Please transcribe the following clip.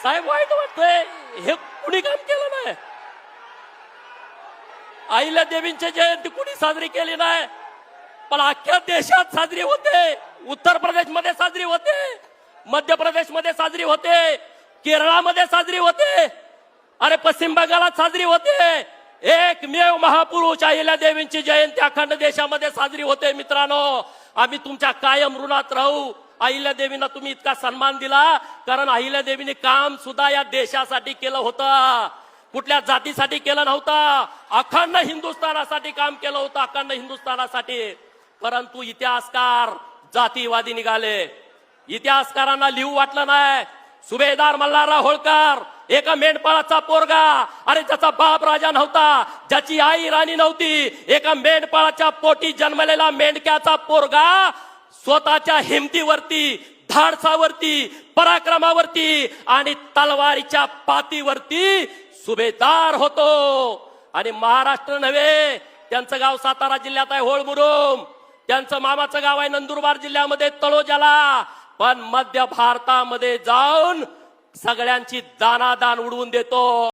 साहेब वाईट वाटतंय, हे कुणी काम केलं नाही. अहिल्या देवींची जयंती कुणी साजरी केली नाही, पण अख्ख्या देशात साजरी होते. उत्तर प्रदेश मध्ये साजरी होते, मध्य प्रदेश मध्ये साजरी होते, केरळामध्ये साजरी होते, अरे पश्चिम बंगालात साजरी होते. एकमेव महापुरुष अहिल्या देवींची जयंती अखंड देशामध्ये साजरी होते. मित्रांनो, आम्ही तुमच्या कायम ऋणात राहू. अहिल्या देवींना तुम्ही इतका सन्मान दिला, कारण अहिल्या देवीने काम सुद्धा या देशासाठी केलं होतं, कुठल्या जातीसाठी केलं नव्हतं, अखंड हिंदुस्थानासाठी काम केलं होतं, अखंड हिंदुस्थानासाठी. परंतु इतिहासकार जातीवादी निघाले. इतिहासकारांना लिहू वाटलं नाही. सुभेदार मल्हारराव होळकर एका मेंढपाळाचा पोरगा, अरे ज्याचा बाप राजा नव्हता, ज्याची आई राणी नव्हती, एका मेंढपाळाच्या पोटी जन्मलेला मेंढक्याचा पोरगा स्वतःच्या हिमतीवरती, धाडसावरती, पराक्रमावरती आणि तलवारीच्या पातीवरती सुभेदार होतो. आणि महाराष्ट्र नव्हे, त्यांचं गाव सातारा जिल्ह्यात आहे होळमुरुम, त्यांचं मामाचं गाव आहे नंदुरबार जिल्ह्यामध्ये तळोजाला. पण मध्य भारतामध्ये जाऊन सगळ्यांची दानादान उडवून देतो.